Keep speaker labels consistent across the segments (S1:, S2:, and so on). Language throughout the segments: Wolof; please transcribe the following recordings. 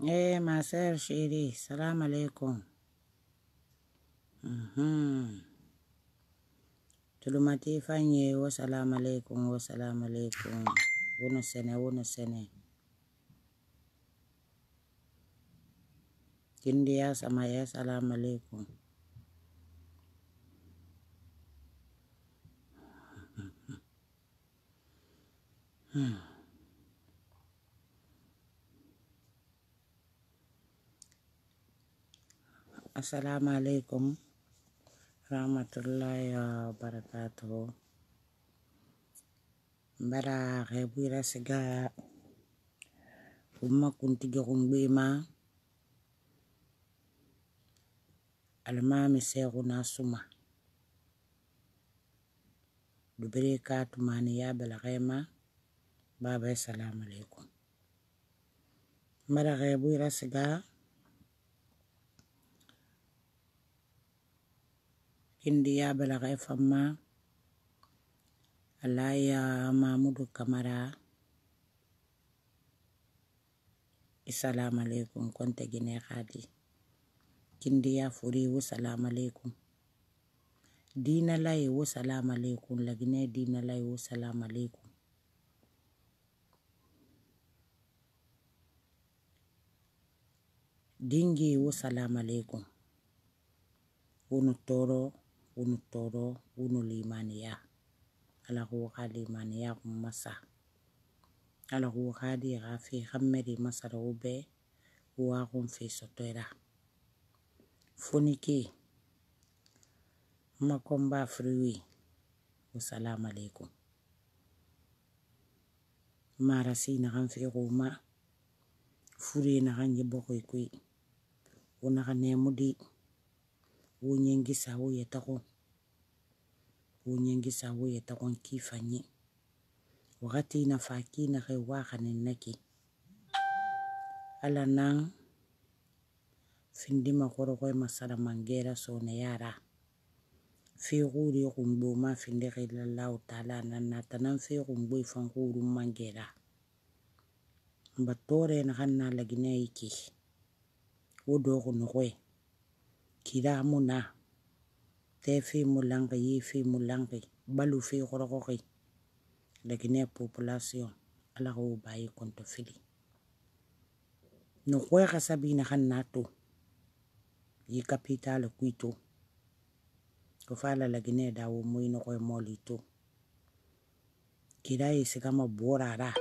S1: Ma sœur chérie, salam alaikum. Tulumati fanye wa salam alaikum wa salam alaikum. Wono sene. Kindia sama ya salam alaikum. Assalamu alaikum. Rahmatullahi wa barakatuh. Mbara rebira siga umma kuntige kumbima almami seguna suma dubrika tumani ya belagema baba assalamu alaikum. Mbara rebira siga India balagai fama alaya Mahmudu Kamara assalamu alaikum konte gine khadi kindiya furi wa salam alaikum dina lai wa salam alaikum lagine dina lai wa salam alaikum dingi wa salam alaikum unu toro unu limaniya ala ko limaniya masa ala ko khadi gafi khammeri masara ube wa kun fi sotoira funiki makomba frui wa salam alaikum marasi na kan fi roma furi na kan yibokoi kui una kan nemudi unyengi sawo yetakon kifanye wakati na faki na kewa kanin naki ala nang findi makoro masara mangera so ne yara fi guri kumbu ma findi qilallahu ta'ala nanatanan fi kumbu ifan guru mangera mbatore na kanna lagine iki wodo kunukwe kira muna tefi mulangi yifi mulangi balu fi korokoki lagine population ala ko bayi konto fili no kwe kasabi na kannato yi capital kuito ko fala lagine dawo muino ko molito kira isi kama borara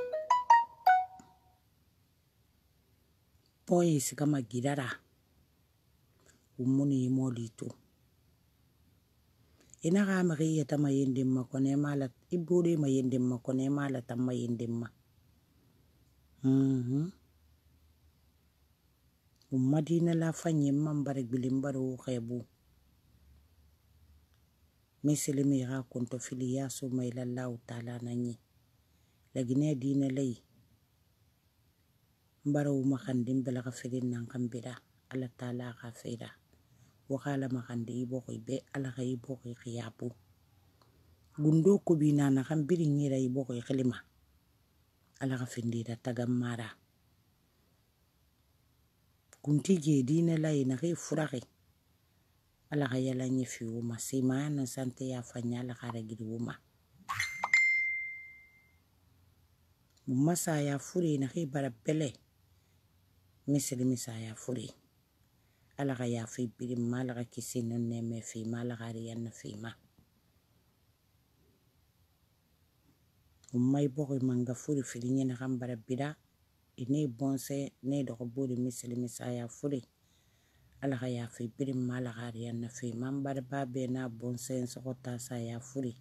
S1: poi isi kama girara umuni molito ina ga mari yata mayindim makone malat iburi mayindim makone malat mayindim ma Madina la fanye mambare bilimbaru khebu misilimi ga konto fili ya suma ila Allah ta'ala nanyi lagine dina lay mbaro makandim belaga filin nan kambira Allah ta'ala ka fira wakala makandi ibo ko be ala ka ibo ko khiyabu gundo ko bina na kambiri ngira ibo ko khilima ala ka findira tagamara kuntige dina lay na ke furake ala ka yala nyefi uma simana sante ya fanya ala ka ragiri uma masa ya furi na ke barabele misili misa ya furi ala ka ya fi birim mala ka kisino neme fi mala ka riyan fi ma umay boko manga furi fili na kan barabida ini bonse ne doko buri misili misa ya furi ala ka ya fi birim mala ka riyan fi ma barba be na bonse sokota sa ya furi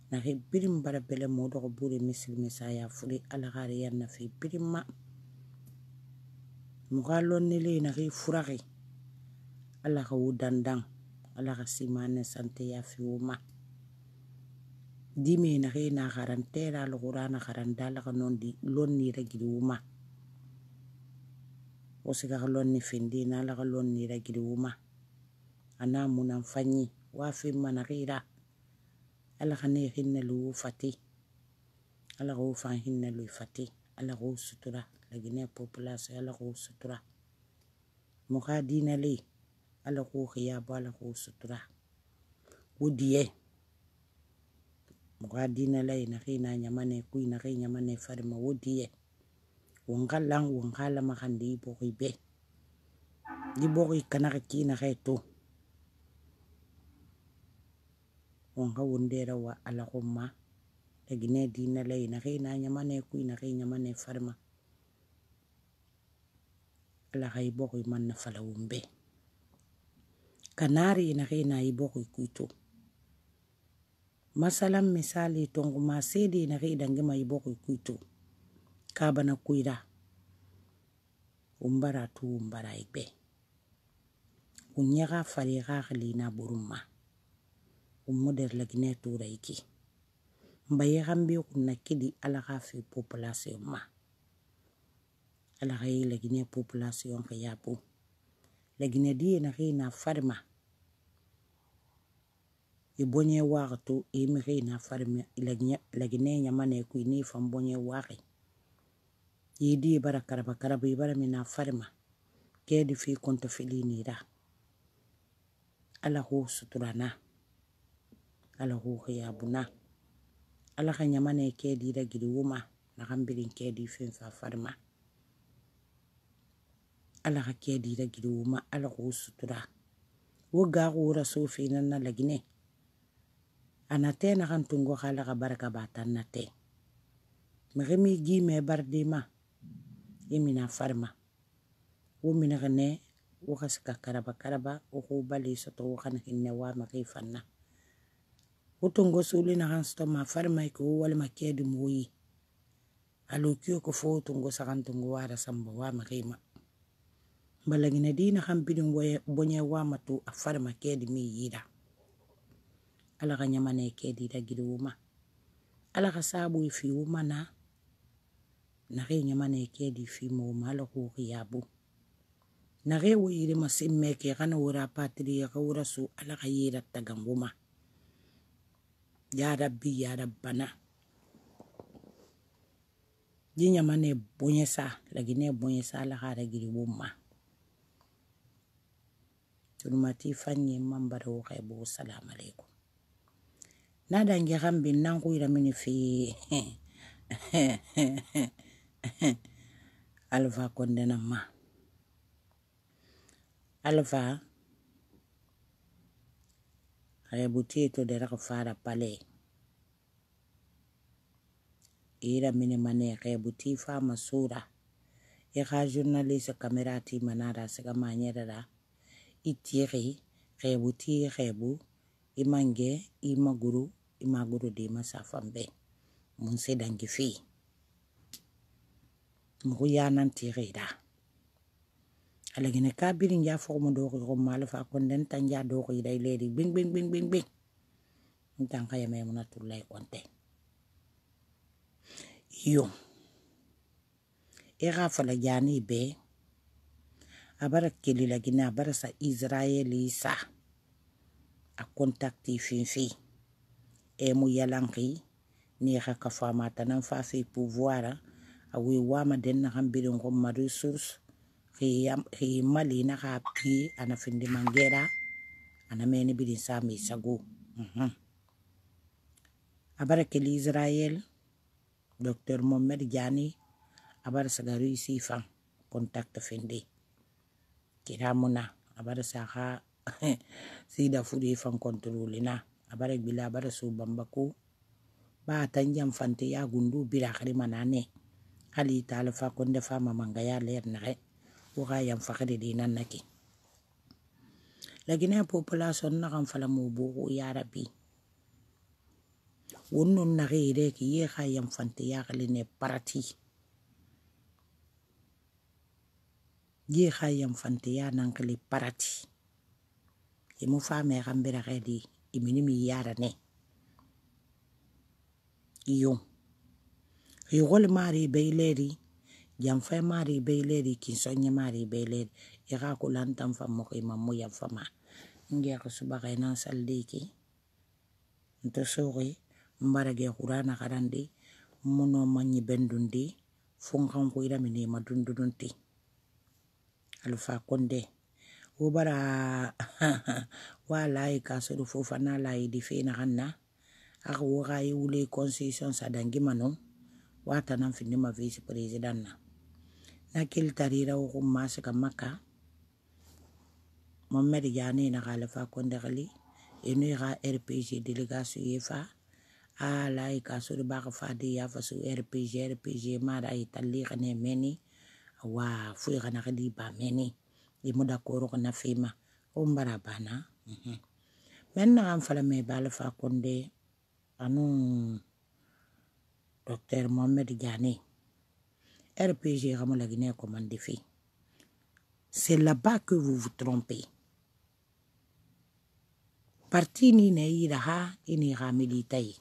S1: na ke birim barabele mo doko buri misili misa ya furi ala ka riyan fi birim ma mugalon nile na ke furake ala ka udandang ala ka simane sante ya fi uma dime na ke na karantera lo qur'ana karandala ka nondi lonni ragiri uma osika ka lonni findi na ala ka lonni ragiri uma ana munan fanyi wa fi manakira ala ka ne hinna lu fati ala ko fa hinna lu fati ala ko sutura lagine population ala ko sutura muka dina le ala ko khiyabo ala ko sutura wudiye muka dina le na khina nyamane kui na khina nyamane farma wudiye wongalang wongala makandi boki be di boki kana kina kheto wonga wondera wa ala khumma lagine dina le na khina nyamane kui na khina nyamane farma ala khay boki man na fala wumbe kanari na khina boki kuito masalam misali tongu masedi na khida ngema boki kuito kabana kuira umbara tu umbara ibe unyaka fariqa khalina buruma ummoder lagine tura iki mbaye gambe kunna kidi ala khafi population ma ala khay lagine population khayabu lagine di na khina farma ibonye waqtu imi khina farma lagine nyamane ku ni fambonye waqi yidi bara karaba bara mina farma kedi fi konto filini da ala hu suturana ala hu khiyabuna ala khanyamane kedi da gidi wuma na gambirin kedi fin fa farma ala kedi da gidi wuma ala hu sutura woga ura sofi na lagine anate na kan tungo khala ka baraka batan nate magami gi me bardima yemina farma wo mina gane wo kasika karaba wo ko bali soto wo kan hinne wa makifanna wo tungo suli na kan sto ma farma ko wala makedi moyi alo kyo ko fo tungo sakan tungo wara samba wa makima balagina dina kan bidin bonye wa matu a farma kedi mi yida ala ka nyamane kedi da giduma ala ka sabu fi wumana na re nyamane kedi fi mo malo ko yabu na re wo yiri masimme ke kana wura patri ya wura su ala ka yira taganguma ya rabbi ya rabbana ji nyamane bonyesa lagine bonyesa ala ka gidi wumma tulmati fanyi mambara wo kay bo salam alaikum nada nge gambi nangu ira mini fi alfa kondena ma alfa rebuti to de raka fara pale ira mini mane rebuti fa masura e ka journaliste kamerati manara sega manyera da itiri rebuti rebu imange imaguru de masafambe mun se dangi fi mu yanan tirida alagine kabirin ya fo mo do ko malfa kon den tan ja do ko day ledi bing ntan kaya me munatulay konte yo era fala jani be abara keli lagine abara sa israeli sa a contacti finfi e mu yalanki ni ka fama tanan fa fi pouvoir a wi wama den na hambirin ko ma ressource ki mali na ka pi ana findi mangera ana meni bidin sami sago abara keli Israel Dr. Mohamed Jani abara sagari sifan contact findi kiramuna abara saka sida fudi fan kontroli na abara bila abara su bambaku ba tanjam fante ya gundu bila kari manane hali ta alfa konde fama mangaya ler na uga yam fakade dinan naki lagine population na kan fala mo buku ya rabbi wonnon na reere ki ye khayam fante ya khaline parati ye khayam fante ya nankali parati imu fame gambira khedi imini mi yara ne iyo yogol mari beileri jam fa mari beileri ki sonye mari beileri ira ko lantam fam mo imam ya fama ngi ko suba kayna saldiki nto sori mbarage qur'ana karandi muno manyi bendundi funkan ko ira mine madundunti Alpha Condé Ubara wallahi kasuru fofa na layi di fe na kanna aka woga yi wule constitution sa dangi mano wata nan finni ma vice president na kil tarira wo kuma saka maka Mohamed Jani na Alpha Condé kali inu ga RPG delegation yefa layi kasuru baka fadi ya fasu RPG mara itali kane meni wa fui kana kadi ba meni imuda koro kana fema ombara bana menna am fala me Alpha Condé anu Dr Mohamed Jani RPG comme la Guinée commande fait c'est là-bas que vous vous trompez parti ni ne ira ha ini ha militai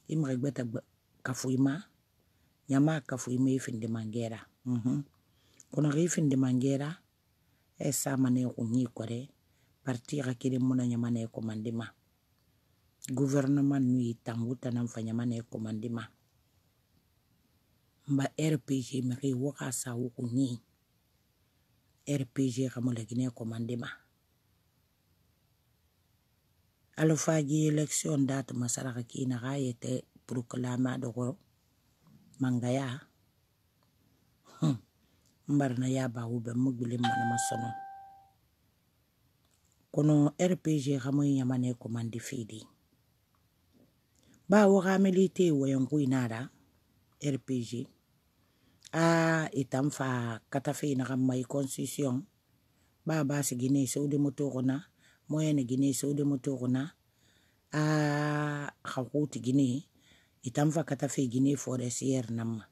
S1: imre gbeta kafuima nyama kafuima ifinde mangera kuna ifinde mangera esa mane kunyi kore parti rakire muna nyamane commandement gouvernement nui tanguta nan fanya mane commandement mba RPG mari waka sa kunyi RPG kama la Guinée commandement Alpha ji élection date masaraka kina gayete proclama doko mangaya mbarna ya ba ube mugule mana masono kono RPG kama yamane commandi fidi ba waka milite wayon kuinara RPG itamfa katafe na kama constitution ba si Guinée Saudi motokona moyenne Guinée Saudi motokona khawuti Guinée itamfa katafe Guinée forestière nama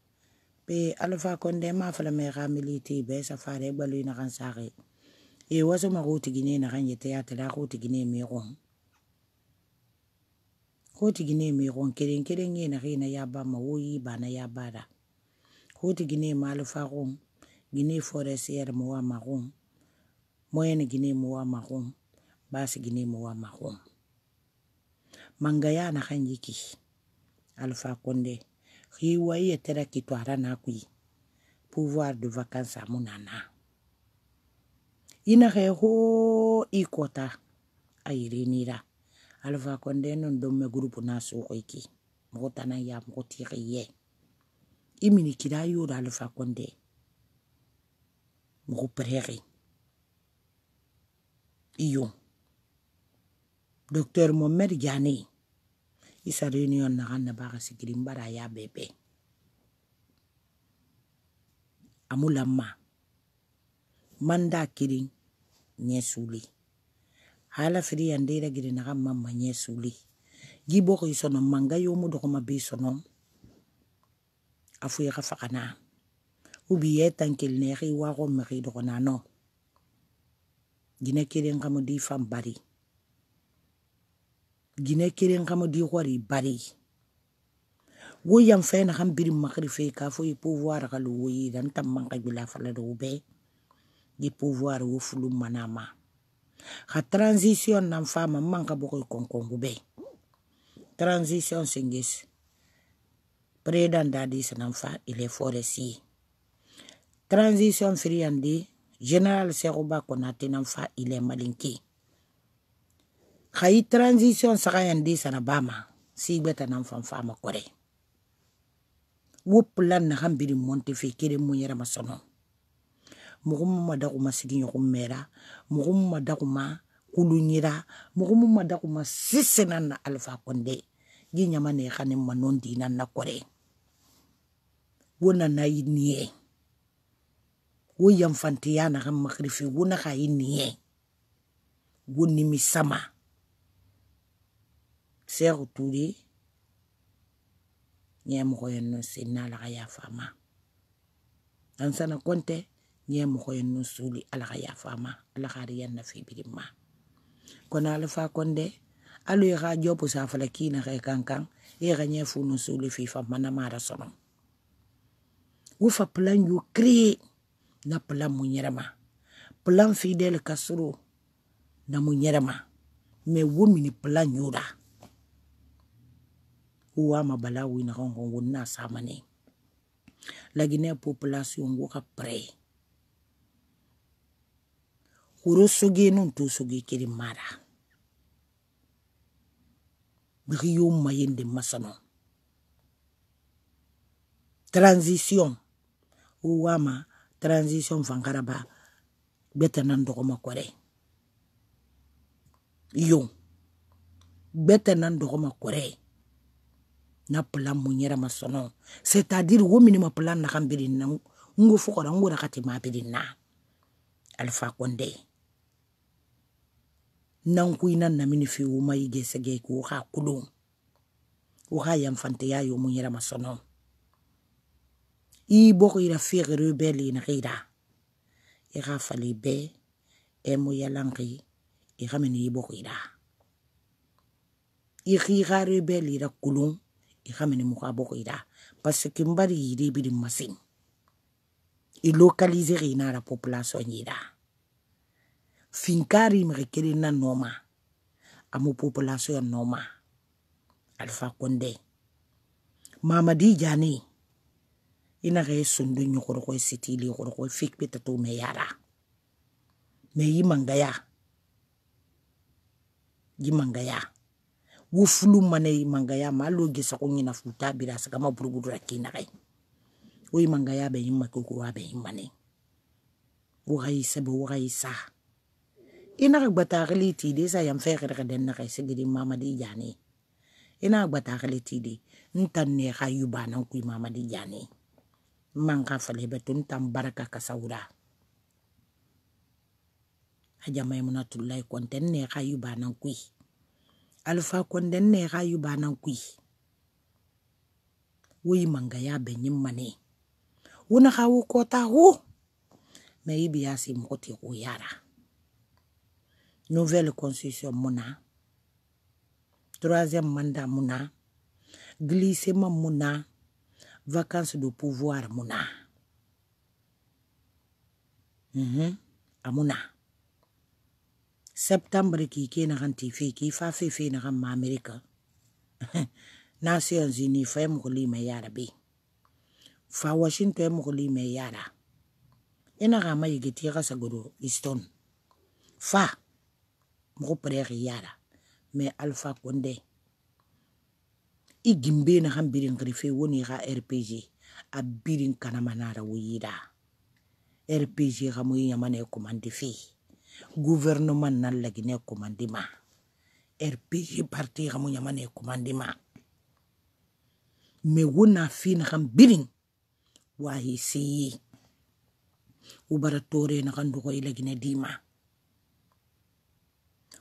S1: pe Alpha Condé ma fala me ga milite be safare balu na kan sare waso ma wuti Guinée na kan yete ya tala wuti Guinée mi ron wuti Guinée mi ron keren na rina ya ba ma woyi bana ya bada wuti Guinée ma Alpha ron Guinée forestière mo wa marron moyenne Guinée mo wa marron basse Guinée mo wa marron mangaya na kan yiki Alpha Condé riwa yetera kitwara na kui pouvoir de vacances à munana ina ho ikota airinira Alpha Condé non domme groupe na so iki mota na ya moti riye imini kira yura Alpha Condé mo prairie iyo Dr Mohamed Jani isa réunion na kan na baka sigiri mbara ya bebe amulama manda kiring nyesuli hala firi andira giri na kan mama nyesuli gibo ko isono manga yomu doko mabisono afu ya kafakana ubi yetan kilneri wako meri doko nano gine kiring kamo di fambari Guinée kiren kama di wari bari wo yam fe na kan birim makri fe ka fo pouvoir ka lu yi dan tam man ka bila fala do be di pouvoir wo fulu manama ha transition nam fama man ka bokoy konkon be transition singis président dadi sanam fa il est forestier transition friandi général Serouba Konaté nam fa il est malinki Khayi transition sakayan di sana bama si beta nan fama kore wo plan na hambiri monte fe kere munyera masono mugum madaku masigi yokum mera mugum madaku ma kulunyira mugum madaku ma sisena na Alpha Condé ginya mane khane manondi nan na kore wona na yiniye wo yam fantiya na ham makrifi wona kha yiniye woni mi sama Serre Touré nyem koyen no sinna la ya fama ansana konte nyem koyen no suli ala ya fama ala khariyan na fi birima kona Alpha Condé alu ya jobu sa fala kina kay kankan e ganye fu no suli fi fama na mara sono wo fa plan yu créé na plan mu nyerama plan Fidel Castro na mu nyerama me wo mini plan yura uwa mabala wina hongo wuna samane La Guinée population woka prêt. Kuro soge non to soge kiri mara. Brio mayende masano. Transition. Uwama transition fangaraba. Beta nandoko makore. Yo. Beta nandoko makore. Na plan munyera masono. C'est-à-dire wo minima plan na kambiri na ngo fukora ngo rakati mabiri na. Alpha Condé. Nankuina na minifi uma igesege ku ha kulum. Uha yamfante ya yo munyera masono. I boko ira fere rebelle na rida. Ira fali be emo yalangi ira meni boko ira. Ira rebelle ira kulum ira meni muka boko ira. Parce que mbari iri bidi masin. I localiser ina la population ira. Finkari mrekeli na noma. Amu population noma. Alpha Condé. Mamadi Jani. Ina re sundu nyokoro siti li ko fik petato me yara. Me yimangaya. Yimangaya. Wo fulu mane yimangaya malo gesa ko nyina futa bira saka ma burubura kinare. Wo yimangaya be yimakoko wa be yimane. Wo haisa bo haisa. Ina gbata reliti de sa yam fere den na sigidi Mamadi Jani. Ina gbata reliti de ntanne khayuba nan ku Mamadi Jani. Manga fale betun tam baraka kasaura. Haja Maimunatullahi konten ne khayuba nan ku. Alpha Condé ne khayuba nan ku. Wi mangaya be nyimmane. Wona khawu kota ho. Me ibiasi mkoti ko yara. Nouvelle constitution muna. Troisième mandat muna. Glissement muna. Vacances de pouvoir muna. Amuna. Septembre ki na kanti fi ki fa fi na kan ma America. Nations Unies fa mo li me yara bi. Fa Washington mo li me yara. Ina ga ma yigiti ga sagoro Easton. Fa mo prere yara. Me Alpha Condé. I gimbe na kan birin grife woni ga RPG. A birin kana manara wuyida. RPG ga mo yamane commande fi. Gouvernement na la Guinée commandement. RPG parti ga mo yamane commandement. Me wona fi na kan birin wahi si. Ubaratore na kan doko ila Guinée dima.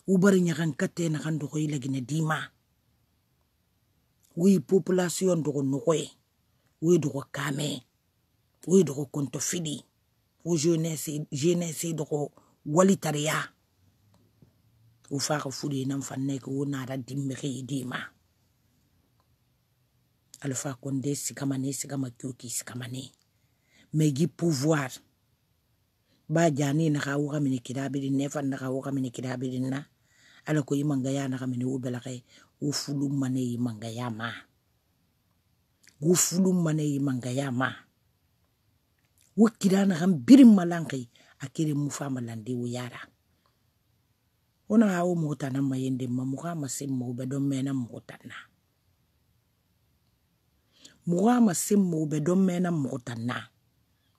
S1: Ubari nyakan kate na kan doko ila Guinée dima. Oui, population de Noé, oui, de Kame, oui, de Kontofidi, oui, jeunesse de Walitaria. Ou faire fouler n'en fanne que ou nara dimri dima. Alpha Condé, sikamane, sikamakuki, sikamane. Mais gi pouvoir. Ba jani na kaouka minikidabidi, nefa na kaouka minikidabidi na. Alors que yimangaya na kamini ubelake. Ufulu mane yimangayama. Ufulu mane yimangayama. Wukira na kan birim malanki akiri mufa malandi uyara. Ona hao mutana mayende mamuka masim ubedom mena mutana. Muka masim ubedom mena mutana.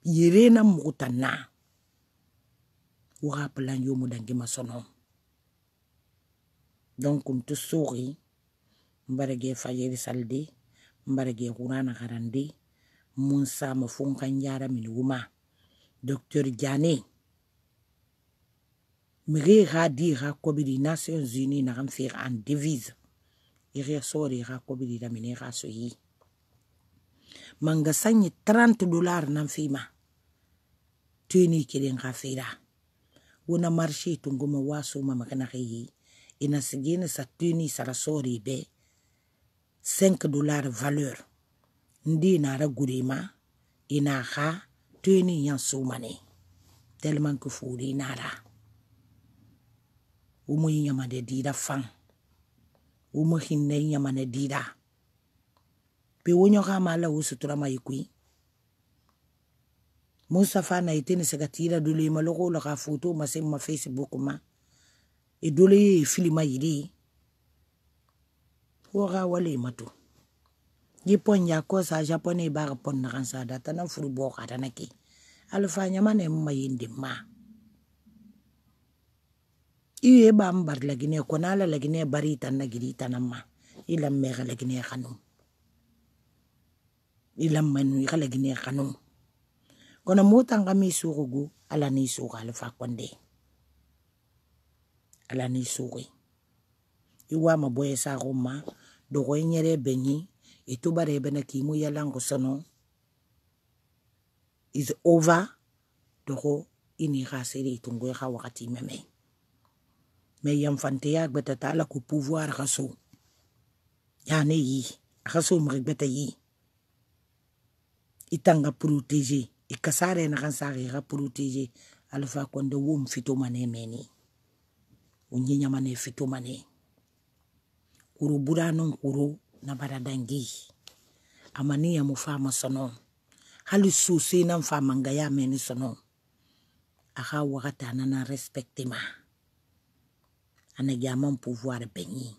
S1: Yirena mutana. Waka plan yo mudangi masono. Donc tu souris. Mbarage fajiri saldi, mbarage kurana karandi, munsa mafunkan yara minuma. Docteur Diané. Mire radi rakobidi Nations Unies na ramfir en devise. Ire sori rakobidi da mine rasoyi. Manga sanyi $30 namfima. Tuni kiren rafira. Wona marché tunguma waso mamakana yi. Ina sigine sa tuni sarasori be. $5 valeur. Ndi nara gurima. Ina ha tuni yan soumane. Tellement que fouri nara. Umu yamade dida fang. Umu hinne yamane dida. Pe wonyo kama la usutura mayikui. Mustafa na itini segatira dole maloko la ka photo ma se ma Facebook ma e dole filima yidi wora wale matu Jipon ya ko sa Japonais ba pon na kan sa data na furu bo ka tanaki alfa nyama ne mayinde ma iye ba mbar lagine ko nala lagine bari tan na giri tanama ilam me ga lagine khanu ilam manu ga lagine khanu kono motanga mi surugu ala ni suga alfa konde ala ni suri iwa maboye sa roma do ko nyere benyi e to bare bena kimu yalango sono is over do ko ini khasiri tungo kha wakati meme me yam fante ya beta tala ku pouvoir khaso yani yi khaso mo beta yi itanga protéger ikasare na kan sare ga protéger alfa konde wom fito mane meni unyinya mane fito mane kuru buranon kuru na baradangi amani ya mufama sono hali susi na mfama ngaya meni sono aka wakata na respecte ma ana jaman pouvoir benyi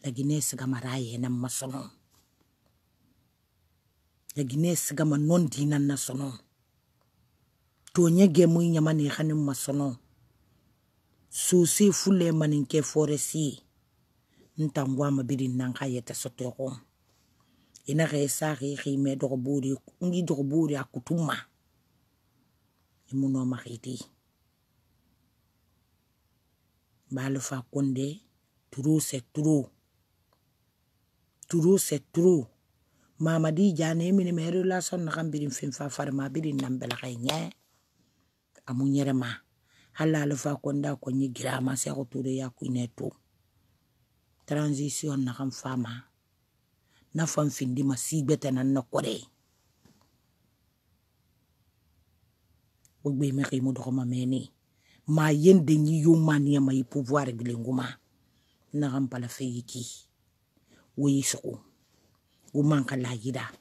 S1: la Guinée gama raye na masono la Guinée gama non dina na sono to nyege mu nyamani khanim masono susi fule maninke foresi ntangwa mabiri nanga yeta sotoko ina resa ri me dogoburi ngi dogoburi akutuma imuno mahiti balfa konde trou c'est trou mamadi jane mini me relation na kambirin fin fa farma birin nambela kaynya amunyere ma halal fa konda ko nyi grama se ko toure ya ku neto transition na kam fama na fam findi ma sibeta nan na kore o gbe me ximu do ma meni ma yende nyi yumani ma yi pouvoir glenguma na kam pala feyiki wi soko o manka la yida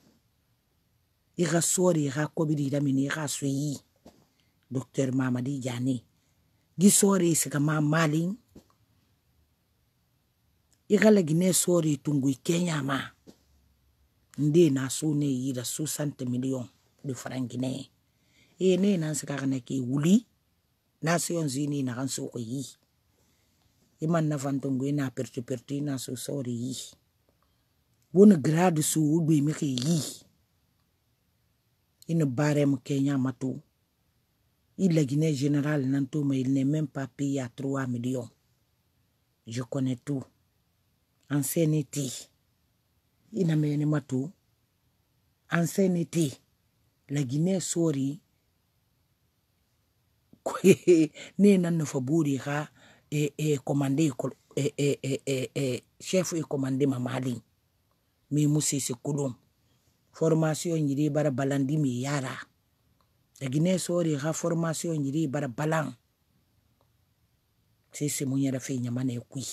S1: ira sori ra ko bi da mini ra suyi docteur Mamadi Jani gi sori sika ma malin ira la Guinée sori tungu Kenya ma nde na so ne yida 60 millions de francs guinéens e ne nan sika kana ki wuli Nations Unies na kan so ko yi iman na fantongo na perti na so sori yi wona grade su ugbe me ki yi ina barème Kenya matu il a Guinée générale nanto mais il n'est même pas payé à 3 millions je connais tout ancienneté ina mene matu ancienneté la Guinée sori ne nan fa buri ha commandé chef et commandé mamali mi musi se kulum formation nyiri bara balandi mi yara la Guinée sori ha formation nyiri bara balang c'est munyara fe nyamane kui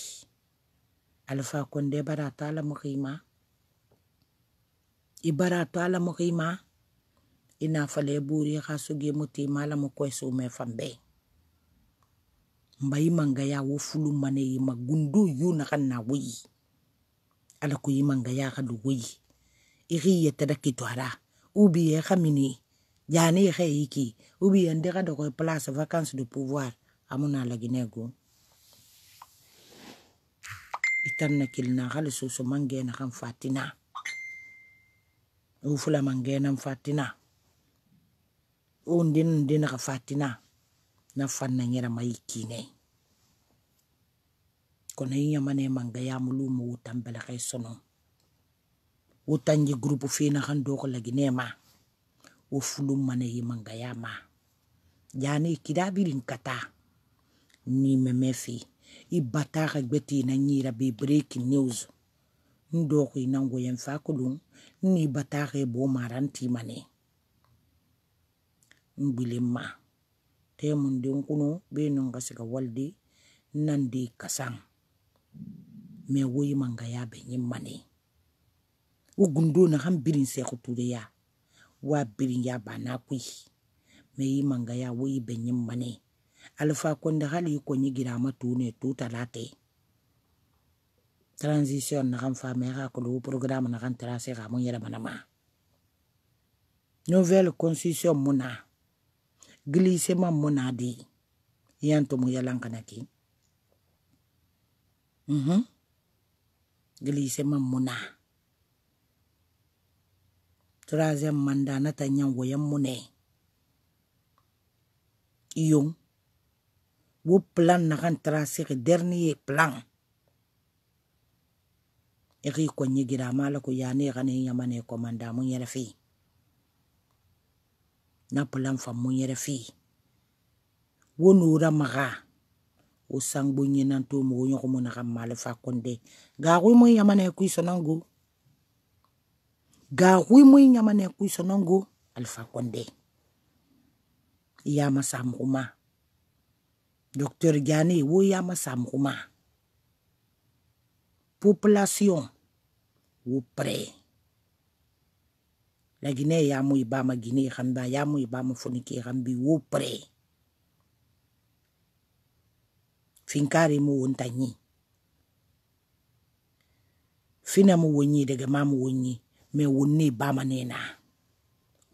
S1: alfa konde bara tala mukhima ibara tala mukhima ina fale buri ha suge muti mala mo ko so me fambe mbayi manga ya wo fulu mane yi magundu yu na kan na wi ala ko yi manga ya ka du wi iri yete da kitwara ubi e khamini jani khayiki ubi ende ka do ko place vacances de pouvoir amuna la Guinée go itanna kilna khali so mange na kan fatina u fula mange na fatina o ndin ka fatina na fanna nyera mayikine kono yinya mane manga ya mulu mo tambala kay sono wotanji groupe fina kan do ko la Guinée ma wo fulu mane yi manga ya ma jani kidabirin kata ni memefi ibata ka gbeti na nyira be breaking news ndo ko inango yen fa kulun ni bata ka bo maranti mane mbilima te mun den kuno be non ga sika waldi nandi kasang me woyi manga ya be nyimane ugundo na ham birin se ko tude ya wa birin ya bana kui me yi mangaya wo yi benyin mane Alpha Condé hali ko ni girama tune tutalate transition na kan fa me ka ko programme na kan tracer ka mun yara manama nouvelle constitution muna glissement muna di yanto mu yalan kanaki glissement muna troisième mandat na tanyan woyam mune iyon wo plan na kan tracer dernier plan eri ko nyigira mala ko yani gane yamane komanda mun yara fi na plan fa mun yara fi wonura maga o sangbo nyinan to mo nyoko mo na kam Alpha Condé ga wi mun yamane ku sonango ga wi mun yamane ku sonango Alpha Condé yama samuma Docteur Diané wo yama samuma population wo prêt la Guinée yamu ibama Guinée khamba yamu ibama fonike khambi wo prêt finkari mu wontanyi fina mu wonyi daga mamu wonyi me wonni bama nena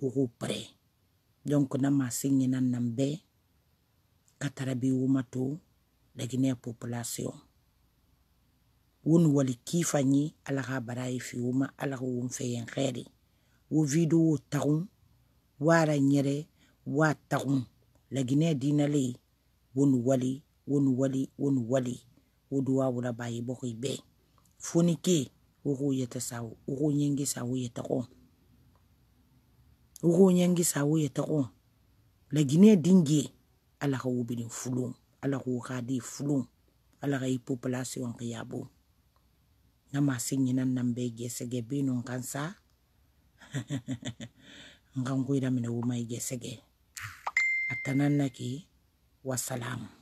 S1: wo prêt donc na ma signé nan nambe katarabi wumato la Guinée population won wali kifanyi ala ga baray fi wuma ala ko won feyen xéri wo video taxum wara ñere wa taxum la Guinée dinale won wali wo duwa wala bayi bokoy be fonike wo yeta saw wo ñengi saw yeta ko wo ñengi saw yeta ko la Guinée dingi ala ko wubini fulum ala ko khadi fulum ala ga population ko yabo nama sinyinan nambe gesege binu kansa ngangu ida mine wumai gesege atananaki wassalam.